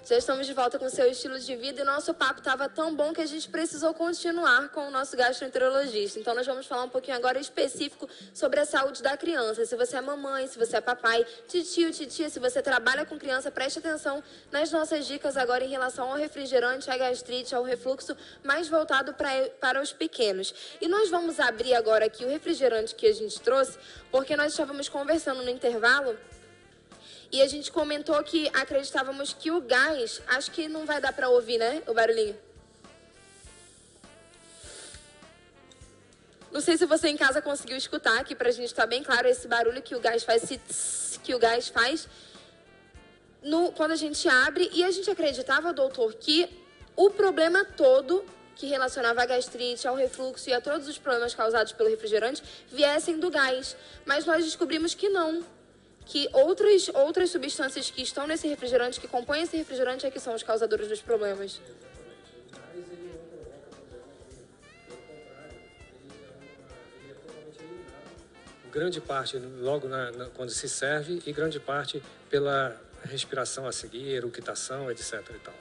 Já estamos de volta com o seu estilo de vida e nosso papo estava tão bom que a gente precisou continuar com o nosso gastroenterologista. Então, nós vamos falar um pouquinho agora específico sobre a saúde da criança. Se você é mamãe, se você é papai, titio, titia, se você trabalha com criança, preste atenção nas nossas dicas agora em relação ao refrigerante, à gastrite, ao refluxo, mais voltado para os pequenos. E nós vamos abrir agora aqui o refrigerante que a gente trouxe, porque nós estávamos conversando no intervalo e a gente comentou que acreditávamos que o gás... Acho que não vai dar para ouvir, né? O barulhinho. Não sei se você em casa conseguiu escutar aqui pra gente estar bem claro esse barulho que o gás faz, quando a gente abre. E a gente acreditava, doutor, que o problema todo que relacionava a gastrite, ao refluxo e a todos os problemas causados pelo refrigerante viessem do gás. Mas nós descobrimos que não. Que outras substâncias que estão nesse refrigerante, que compõem esse refrigerante, é que são os causadores dos problemas. Grande parte logo quando se serve e grande parte pela respiração a seguir, eructação, etc. e tal.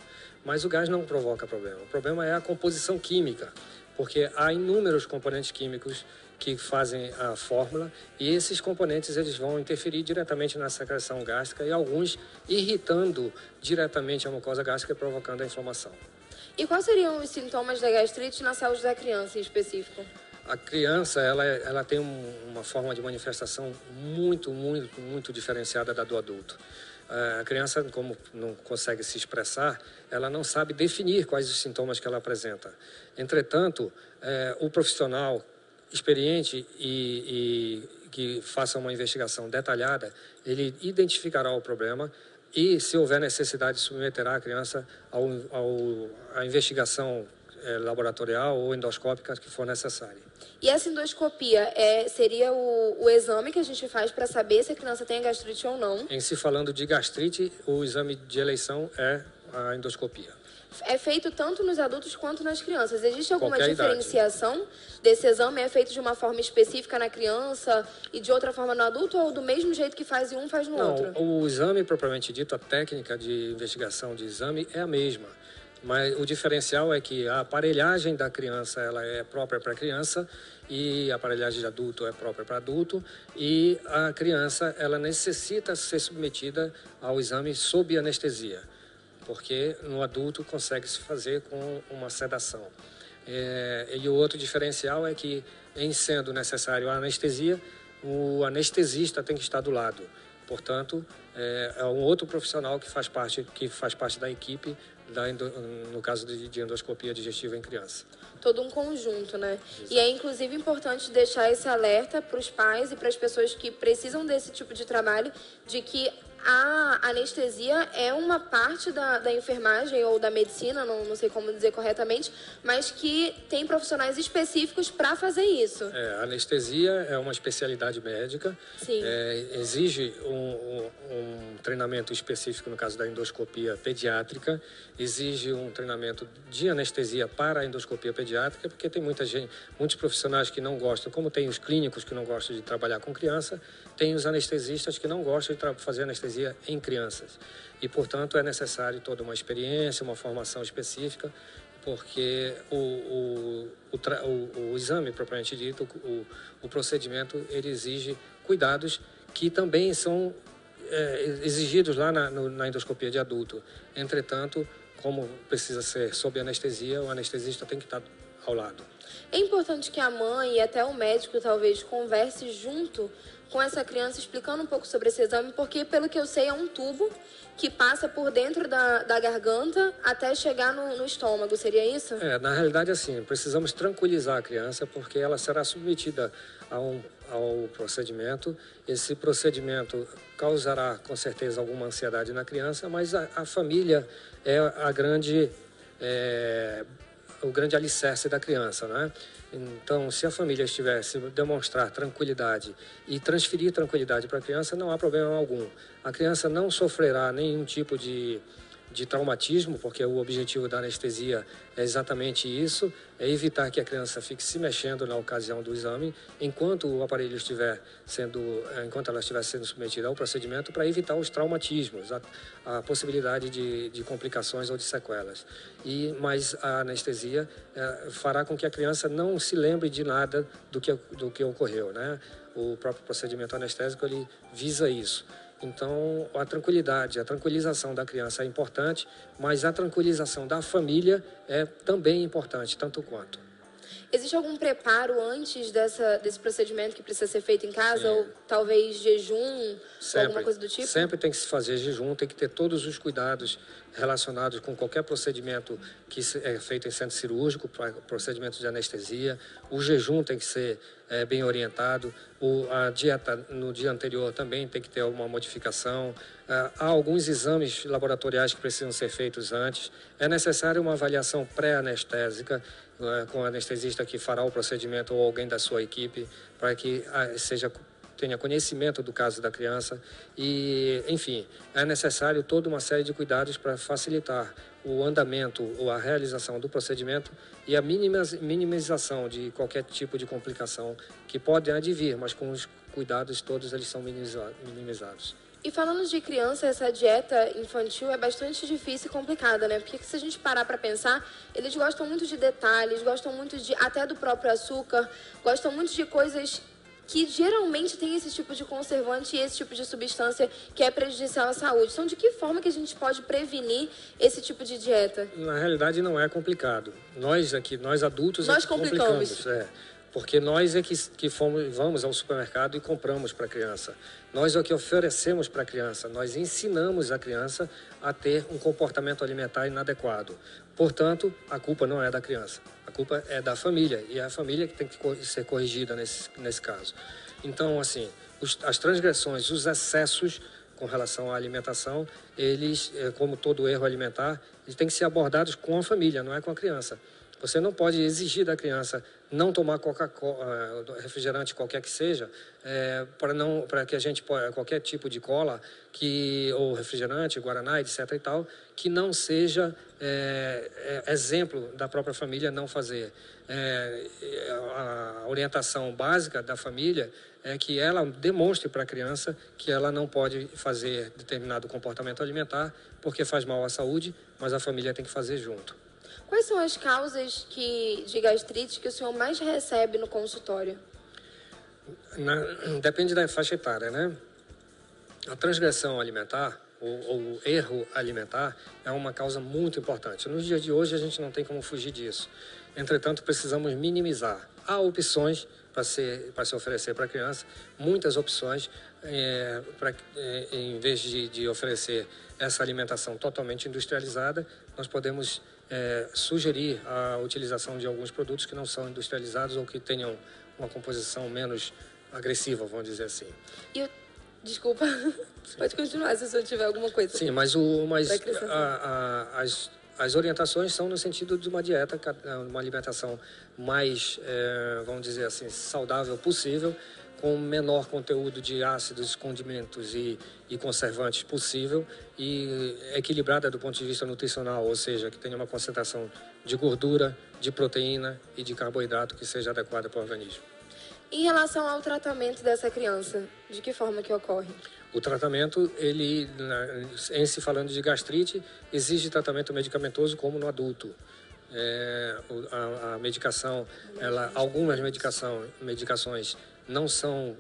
Mas o gás não provoca problema. O problema é a composição química, porque há inúmeros componentes químicos que fazem a fórmula e esses componentes eles vão interferir diretamente na secreção gástrica e alguns irritando diretamente a mucosa gástrica e provocando a inflamação. E quais seriam os sintomas da gastrite na saúde da criança em específico? A criança ela tem uma forma de manifestação muito diferenciada da do adulto. A criança, como não consegue se expressar, ela não sabe definir quais os sintomas que ela apresenta. Entretanto, o profissional experiente e que faça uma investigação detalhada, ele identificará o problema e, se houver necessidade, submeterá a criança à investigação laboratorial ou endoscópica que for necessária. E essa endoscopia seria o exame que a gente faz para saber se a criança tem gastrite ou não? Em se falando de gastrite, o exame de eleição é a endoscopia. É feito tanto nos adultos quanto nas crianças. Existe alguma Qualquer diferenciação desse exame? É feito de uma forma específica na criança e de outra forma no adulto, ou do mesmo jeito que faz em um, faz no outro? Não, o exame propriamente dito, a técnica de investigação de exame é a mesma. Mas o diferencial é que a aparelhagem da criança ela é própria para a criança e a aparelhagem de adulto é própria para adulto, e a criança ela necessita ser submetida ao exame sob anestesia, porque no adulto consegue-se fazer com uma sedação. E o outro diferencial é que, em sendo necessário a anestesia, o anestesista tem que estar do lado. Portanto, é um outro profissional que faz parte da equipe, no caso de endoscopia digestiva em criança. Todo um conjunto, né? Exato. E é, inclusive, importante deixar esse alerta para os pais e para as pessoas que precisam desse tipo de trabalho, de que a anestesia é uma parte da enfermagem ou da medicina, não sei como dizer corretamente, mas que tem profissionais específicos para fazer isso. A anestesia é uma especialidade médica. Sim. Exige um treinamento específico no caso da endoscopia pediátrica, exige um treinamento de anestesia para a endoscopia pediátrica, porque tem muitos profissionais que não gostam, como tem os clínicos que não gostam de trabalhar com criança, tem os anestesistas que não gostam de fazer anestesia em crianças. E, portanto, é necessário toda uma experiência, uma formação específica, porque o exame, propriamente dito, o procedimento, ele exige cuidados que também são exigidos lá na endoscopia de adulto. Entretanto, como precisa ser sob anestesia, o anestesista tem que estar ao lado. É importante que a mãe e até o médico, talvez, converse junto com essa criança, explicando um pouco sobre esse exame, porque, pelo que eu sei, é um tubo que passa por dentro da garganta até chegar no estômago. Seria isso? Na realidade, assim, precisamos tranquilizar a criança, porque ela será submetida ao procedimento. Esse procedimento causará, com certeza, alguma ansiedade na criança, mas a família é o grande alicerce da criança, né? Então, se a família se demonstrar tranquilidade e transferir tranquilidade para a criança, não há problema algum. A criança não sofrerá nenhum tipo de de traumatismo, porque o objetivo da anestesia é exatamente isso, é evitar que a criança fique se mexendo na ocasião do exame, enquanto o aparelho enquanto ela estiver sendo submetida ao procedimento, para evitar os traumatismos, a possibilidade de complicações ou de sequelas. Mas a anestesia fará com que a criança não se lembre de nada do que ocorreu, né? O próprio procedimento anestésico, ele visa isso. Então, a tranquilização da criança é importante, mas a tranquilização da família é também importante, tanto quanto. Existe algum preparo antes desse procedimento que precisa ser feito em casa? Sim. Ou talvez jejum, ou alguma coisa do tipo? Sempre tem que se fazer jejum, tem que ter todos os cuidados relacionados com qualquer procedimento que é feito em centro cirúrgico, procedimento de anestesia. O jejum tem que ser bem orientado. A dieta no dia anterior também tem que ter alguma modificação. Há alguns exames laboratoriais que precisam ser feitos antes. É necessária uma avaliação pré-anestésica com o anestesista que fará o procedimento ou alguém da sua equipe, para que tenha conhecimento do caso da criança e, enfim, é necessário toda uma série de cuidados para facilitar o andamento ou a realização do procedimento e a minimização de qualquer tipo de complicação que pode advir, mas com os cuidados todos eles são minimizados. E falando de criança, essa dieta infantil é bastante difícil e complicada, né? Porque se a gente parar para pensar, eles gostam muito de detalhes, gostam muito até do próprio açúcar, gostam muito de coisas que geralmente tem esse tipo de conservante e esse tipo de substância que é prejudicial à saúde. Então, de que forma que a gente pode prevenir esse tipo de dieta? Na realidade, não é complicado. Nós adultos, nós complicamos. Porque nós é que vamos ao supermercado e compramos para a criança. Nós é o que oferecemos para a criança. Nós ensinamos a criança a ter um comportamento alimentar inadequado. Portanto, a culpa não é da criança. A culpa é da família. E é a família que tem que ser corrigida nesse caso. Então, assim, as transgressões, os excessos com relação à alimentação, eles, como todo erro alimentar, eles têm que ser abordados com a família, não é com a criança. Você não pode exigir da criança não tomar refrigerante qualquer que seja, para que a gente qualquer tipo de cola ou refrigerante, guaraná, etc. e tal, que não seja exemplo da própria família não fazer. A orientação básica da família é que ela demonstre para a criança que ela não pode fazer determinado comportamento alimentar porque faz mal à saúde, mas a família tem que fazer junto. Quais são as causas de gastrite que o senhor mais recebe no consultório? Depende da faixa etária, né? A transgressão alimentar, ou o erro alimentar, é uma causa muito importante. Nos dias de hoje, a gente não tem como fugir disso. Entretanto, precisamos minimizar. Há opções para se oferecer para a criança, muitas opções, em vez de oferecer essa alimentação totalmente industrializada, nós podemos sugerir a utilização de alguns produtos que não são industrializados ou que tenham uma composição menos agressiva, vamos dizer assim. Desculpa, pode continuar se o senhor tiver alguma coisa. Sim, mas as orientações são no sentido de uma dieta, uma alimentação mais, vamos dizer assim, saudável possível, com o menor conteúdo de ácidos, condimentos e conservantes possível e equilibrada do ponto de vista nutricional, ou seja, que tenha uma concentração de gordura, de proteína e de carboidrato que seja adequada para o organismo. Em relação ao tratamento dessa criança, de que forma que ocorre? O tratamento, em se falando de gastrite, exige tratamento medicamentoso como no adulto. A medicação, algumas medicações não são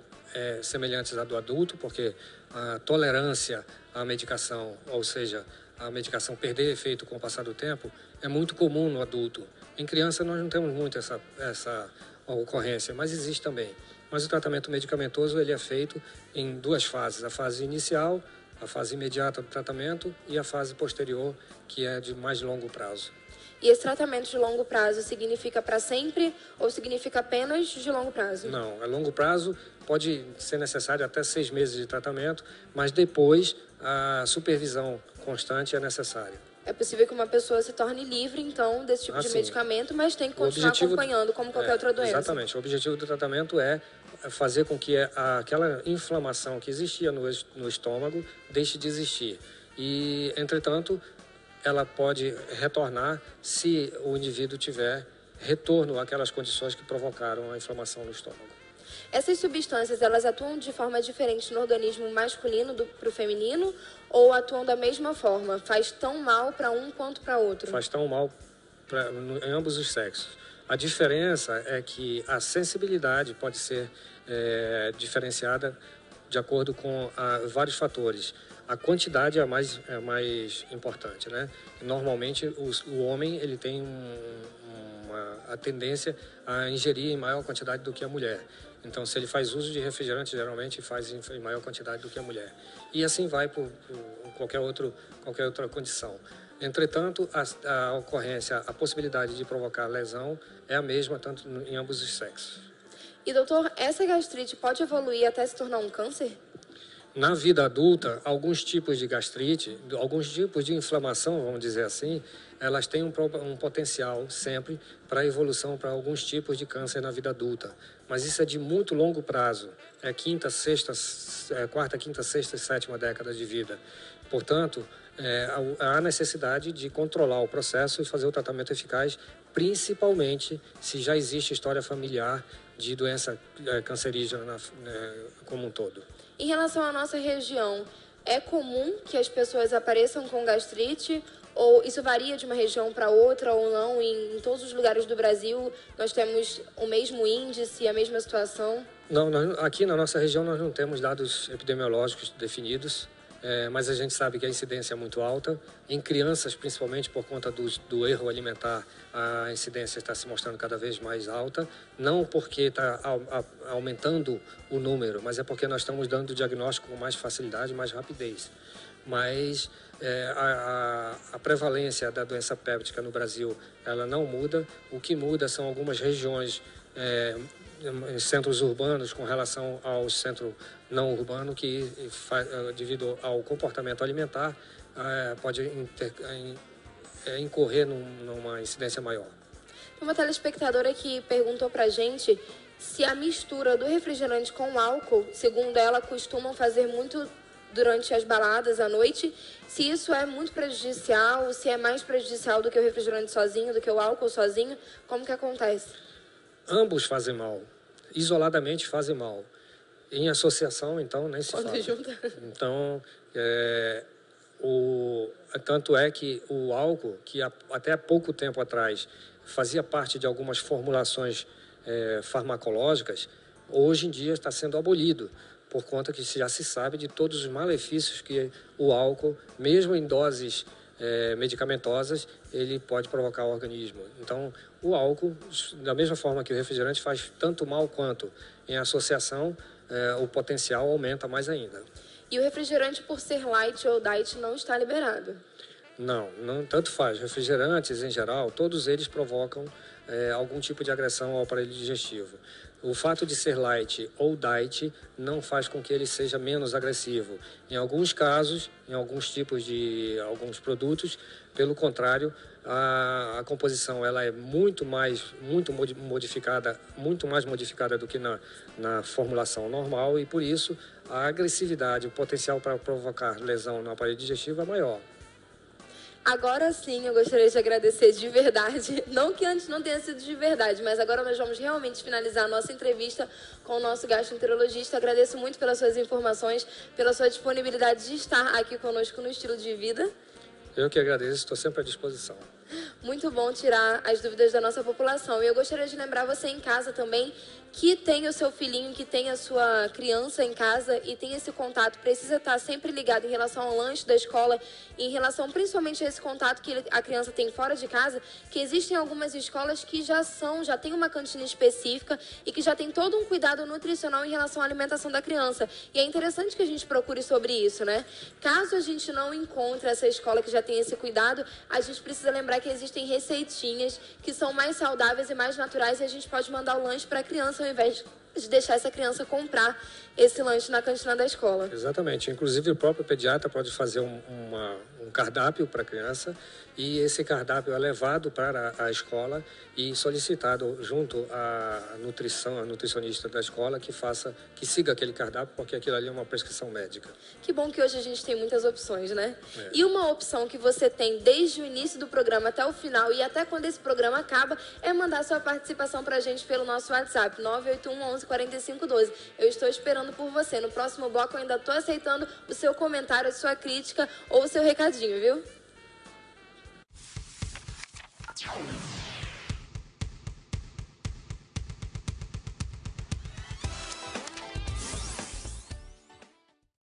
semelhantes à do adulto, porque a tolerância à medicação, ou seja, a medicação perder efeito com o passar do tempo, é muito comum no adulto. Em criança nós não temos muito essa ocorrência, mas existe também. Mas o tratamento medicamentoso ele é feito em duas fases, a fase inicial, a fase imediata do tratamento e a fase posterior, que é de mais longo prazo. E esse tratamento de longo prazo significa para sempre ou significa apenas de longo prazo? Não, a longo prazo pode ser necessário até 6 meses de tratamento, mas depois a supervisão constante é necessária. É possível que uma pessoa se torne livre, então, desse tipo de medicamento, mas tem que continuar acompanhando como qualquer outra doença. Exatamente. O objetivo do tratamento é fazer com que aquela inflamação que existia no estômago deixe de existir. E, entretanto, ela pode retornar se o indivíduo tiver retorno àquelas condições que provocaram a inflamação no estômago. Essas substâncias, elas atuam de forma diferente no organismo masculino para o feminino ou atuam da mesma forma? Faz tão mal para um quanto para outro? Faz tão mal em ambos os sexos. A diferença é que a sensibilidade pode ser diferenciada de acordo com vários fatores. A quantidade é a mais importante, né? Normalmente, o homem ele tem a tendência a ingerir em maior quantidade do que a mulher. Então, se ele faz uso de refrigerante, geralmente faz em maior quantidade do que a mulher. E assim vai por qualquer outra condição. Entretanto, a ocorrência, a possibilidade de provocar lesão é a mesma tanto em ambos os sexos. E doutor, essa gastrite pode evoluir até se tornar um câncer? Na vida adulta, alguns tipos de gastrite, alguns tipos de inflamação, vamos dizer assim, elas têm um potencial sempre para evolução para alguns tipos de câncer na vida adulta. Mas isso é de muito longo prazo, quarta, quinta, sexta e sétima década de vida. Portanto, há necessidade de controlar o processo e fazer o tratamento eficaz, principalmente se já existe história familiar de doença cancerígena como um todo. Em relação à nossa região, é comum que as pessoas apareçam com gastrite ou isso varia de uma região para outra ou não? Em todos os lugares do Brasil nós temos o mesmo índice, a mesma situação? Não, aqui na nossa região nós não temos dados epidemiológicos definidos, mas a gente sabe que a incidência é muito alta. Em crianças, principalmente por conta do erro alimentar, a incidência está se mostrando cada vez mais alta. Não porque está aumentando o número, mas é porque nós estamos dando o diagnóstico com mais facilidade, mais rapidez. Mas a prevalência da doença péptica no Brasil, ela não muda. O que muda são algumas regiões, centros urbanos com relação ao centro não urbano, que devido ao comportamento alimentar pode incorrer numa incidência maior. Uma telespectadora que perguntou pra gente se a mistura do refrigerante com álcool, segundo ela, costumam fazer muito durante as baladas à noite, se isso é muito prejudicial, se é mais prejudicial do que o refrigerante sozinho, do que o álcool sozinho, como que acontece? Ambos fazem mal. Isoladamente fazem mal. Em associação, então, nem se fala. Então, tanto é que o álcool, que até há pouco tempo atrás fazia parte de algumas formulações farmacológicas, hoje em dia está sendo abolido, por conta que já se sabe de todos os malefícios que o álcool, mesmo em doses medicamentosas, ele pode provocar ao organismo. Então, o álcool, da mesma forma que o refrigerante, faz tanto mal quanto em associação, o potencial aumenta mais ainda. E o refrigerante, por ser light ou diet, não está liberado? Não, tanto faz. Refrigerantes, em geral, todos eles provocam algum tipo de agressão ao aparelho digestivo. O fato de ser light ou diet não faz com que ele seja menos agressivo. Em alguns casos, em alguns tipos de alguns produtos, pelo contrário, a composição ela é muito mais modificada do que na formulação normal, e por isso a agressividade, o potencial para provocar lesão no aparelho digestivo é maior. Agora sim, eu gostaria de agradecer de verdade, não que antes não tenha sido de verdade, mas agora nós vamos realmente finalizar a nossa entrevista com o nosso gastroenterologista. Agradeço muito pelas suas informações, pela sua disponibilidade de estar aqui conosco no Estilo de Vida. Eu que agradeço, estou sempre à disposição. Muito bom tirar as dúvidas da nossa população. E eu gostaria de lembrar você em casa também que tem o seu filhinho, que tem a sua criança em casa e tem esse contato, precisa estar sempre ligado em relação ao lanche da escola, em relação principalmente a esse contato que a criança tem fora de casa, que existem algumas escolas que já tem uma cantina específica e que já tem todo um cuidado nutricional em relação à alimentação da criança. E é interessante que a gente procure sobre isso, né? Caso a gente não encontre essa escola que já tem esse cuidado, a gente precisa lembrar que existem receitinhas que são mais saudáveis e mais naturais e a gente pode mandar o lanche para a criança ao invés de deixar essa criança comprar esse lanche na cantina da escola. Exatamente. Inclusive, o próprio pediatra pode fazer um cardápio para a criança e esse cardápio é levado para a escola e solicitado junto à nutricionista da escola que siga aquele cardápio, porque aquilo ali é uma prescrição médica. Que bom que hoje a gente tem muitas opções, né? E uma opção que você tem desde o início do programa até o final e até quando esse programa acaba é mandar sua participação pra gente pelo nosso WhatsApp, 981 11 45 12. Eu estou esperando por você. No próximo bloco eu ainda estou aceitando o seu comentário, a sua crítica ou o seu recadinho, viu?